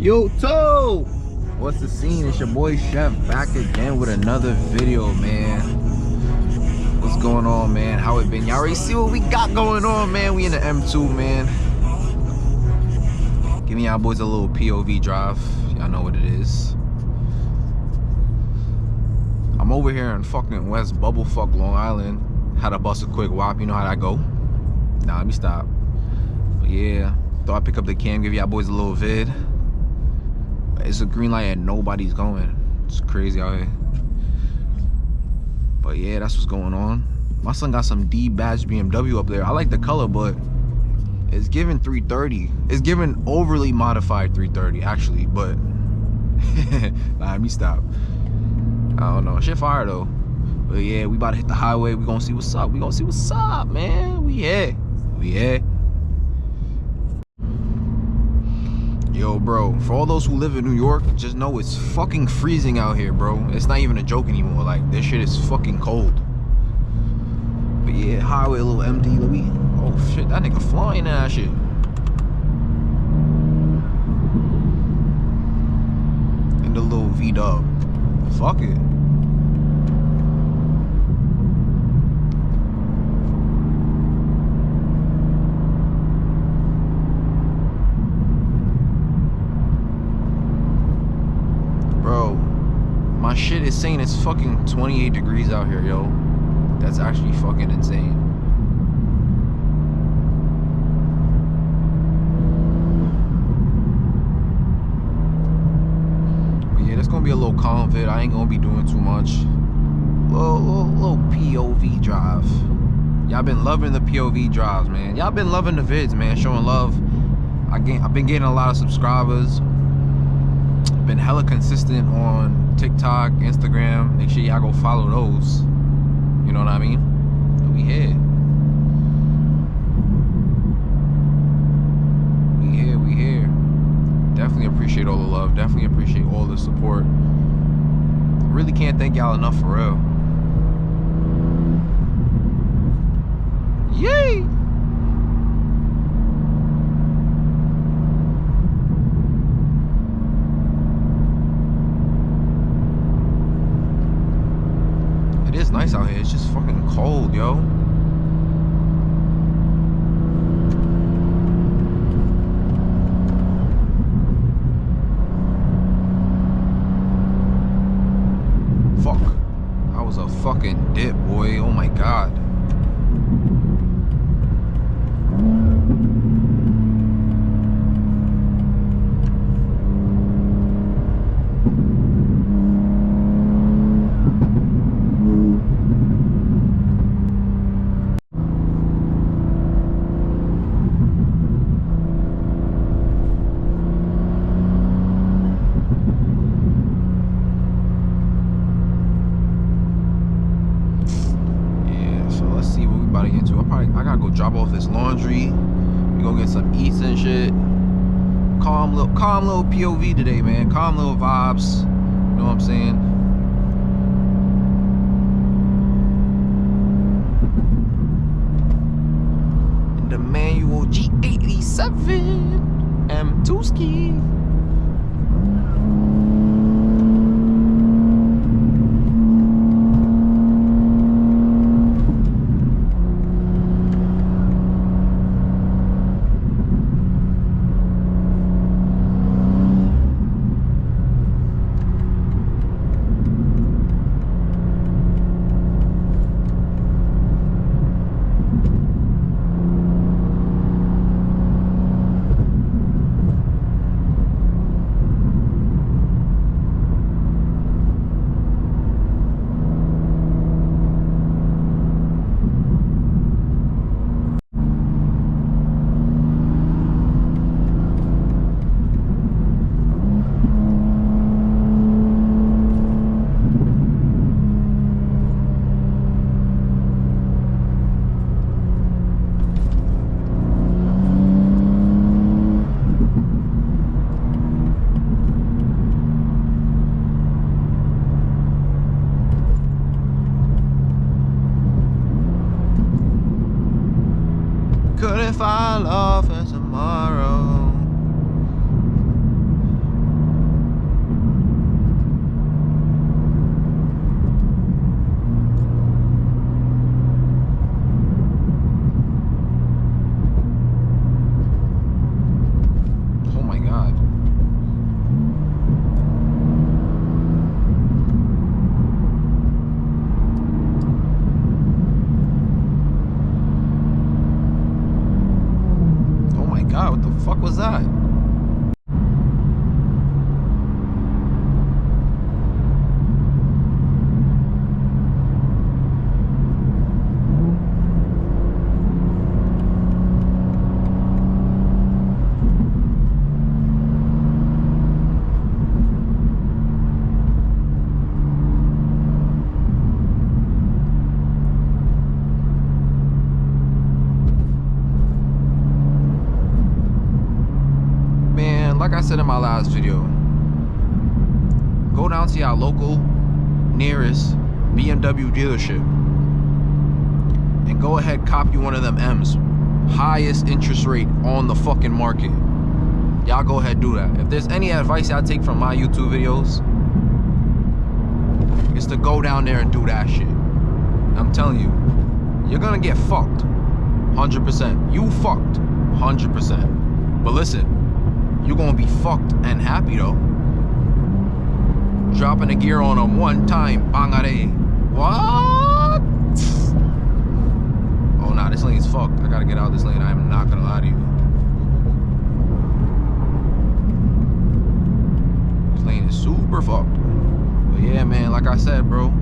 Yo, Toe! What's the scene? It's your boy Chef back again with another video, man. What's going on, man? How it been? Y'all already see what we got going on, man. We in the M2, man. Giving y'all boys a little POV drive. Y'all know what it is. I'm over here in fucking West Bubblefuck, Long Island. Had to bust a quick wop. You know how that go. Nah, let me stop. But yeah, thought I'd pick up the cam, give y'all boys a little vid. It's a green light and nobody's going. It's crazy out here. But yeah, that's what's going on. My son got some D-badge BMW up there. I like the color, but it's given 330. It's given overly modified 330, actually, but nah, let me stop. I don't know. Shit fire though. But yeah, we about to hit the highway. We gonna see what's up. We gonna see what's up, man. We here. We here. Yo, bro, for all those who live in New York, just know it's fucking freezing out here, bro. It's not even a joke anymore. Like, this shit is fucking cold. But yeah, highway, a little empty. Let me. Oh shit, that nigga flying in that shit. And the little V-dub. Fuck it. Bro, my shit is saying it's fucking 28 degrees out here, yo. That's actually fucking insane. But yeah, it's gonna be a little calm vid. I ain't gonna be doing too much. Little POV drive. Y'all been loving the POV drives, man. Y'all been loving the vids, man. Showing love. I've been getting a lot of subscribers. Been hella consistent on TikTok, Instagram. Make sure y'all go follow those. You know what I mean? We here. We here. Definitely appreciate all the love. Definitely appreciate all the support. Really can't thank y'all enough, for real. Yay! It is nice out here. It's just fucking cold, yo. Fuck. That was a fucking dip, boy. Oh my god. I gotta go drop off this laundry. We gonna get some eats and shit. Calm little POV today, man. Calm little vibes. You know what I'm saying? And the manual G87 M2 ski. Couldn't find love for tomorrow. like I said in my last video, go down to your local nearest BMW dealership and go ahead cop you one of them M's. Highest interest rate on the fucking market. Y'all go ahead do that. If there's any advice y'all take from my YouTube videos, it's to go down there and do that shit. I'm telling you, you're gonna get fucked 100%. You fucked 100%. But listen, you're gonna be fucked and happy though. Dropping the gear on them one time, bangare. What? Oh nah, this lane's fucked. I gotta get out of this lane. I am not gonna lie to you. This lane is super fucked. But yeah, man, like I said, bro, I'm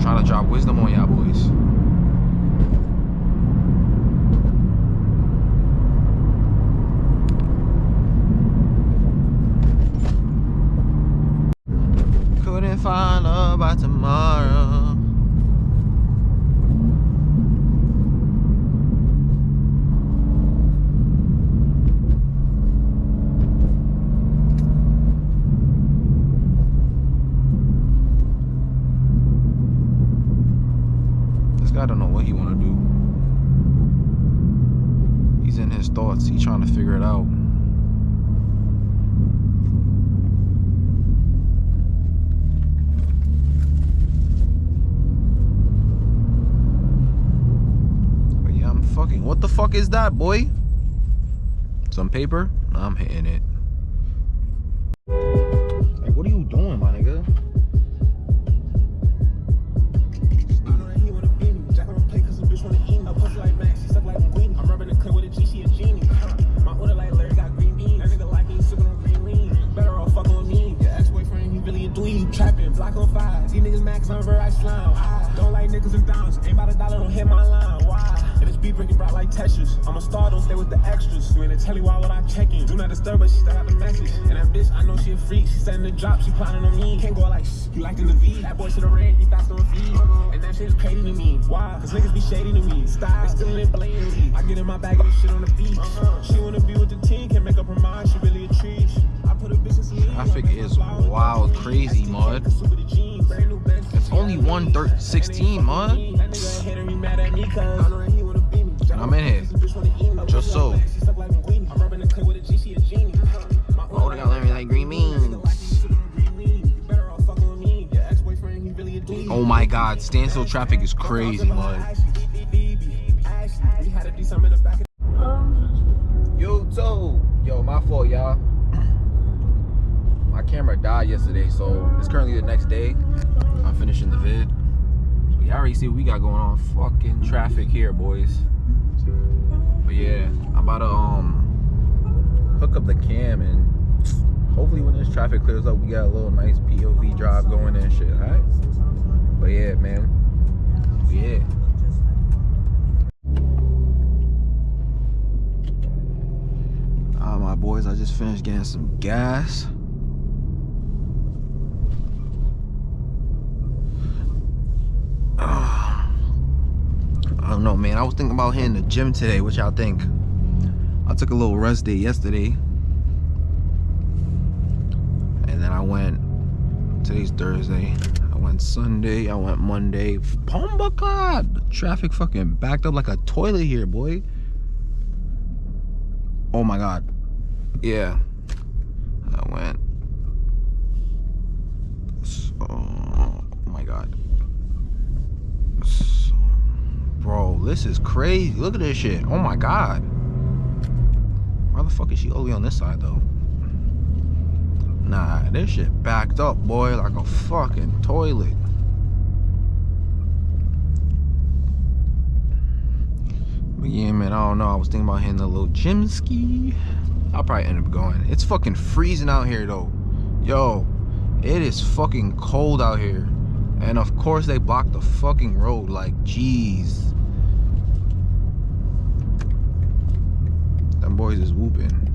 trying to drop wisdom on y'all boys. Couldn't find love by tomorrow. I don't know what he want to do. He's in his thoughts. He's trying to figure it out. But yeah, I'm fucking. What the fuck is that, boy? Some paper? I'm hitting it. Like, what are you doing, my nigga? Trapping, block on fire. These niggas max on I slime. Don't like niggas and downs. Ain't about $1, don't hit my line. Why? And this beat breaking bright like Tetris. I'm a star, don't stay with the extras. You ain't a telly, why would I check in? Do not disturb her, she still got the message. And that bitch, I know she a freak. She setting the drop, she plotting on me. Can't go like shh, you like in the V. That boy should have ran, he fast on feet. And that shit is crazy to me. Why? Cause niggas be shady to me. Style, they still in blatantly. I get in my bag of this shit on the beach. She wanna be with the team, can't make up her mind, she really a treat. Traffic is wild, crazy, mud. It's only 1:16, mud. And I'm in here. Just so. Oh, they gotta let me like green beans. Oh my god, standstill traffic is crazy, mud. Yo, my fault, y'all. My camera died yesterday, so it's currently the next day. I'm finishing the vid. So y'all already see what we got going on. Fucking traffic here, boys. But yeah, I'm about to hook up the cam, and hopefully when this traffic clears up, we got a little nice POV drive going and shit, alright? But yeah, man. Yeah. Alright, my boys, I just finished getting some gas. I don't know, man. I was thinking about hitting the gym today. What y'all think? I took a little rest day yesterday, and then I went. Today's Thursday. I went Sunday. I went Monday. Oh my god, the traffic fucking backed up like a toilet here, boy. Oh my god. Yeah. I went. Oh my god. Bro, this is crazy. Look at this shit. Oh my god. Why the fuck is she only on this side though? Nah, this shit backed up, boy, like a fucking toilet. But yeah, man, I don't know. I was thinking about hitting a little gym ski. I'll probably end up going. It's fucking freezing out here though. Yo, it is fucking cold out here. And of course they blocked the fucking road. Like, jeez. Them boys is whooping.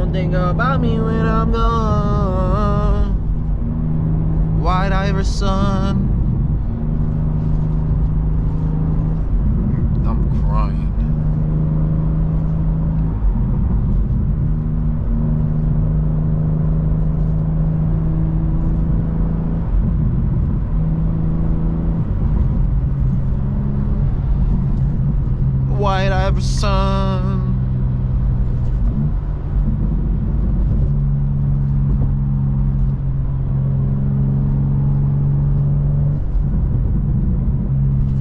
don't think about me when I'm gone. White Iverson. I'm crying. White Iverson.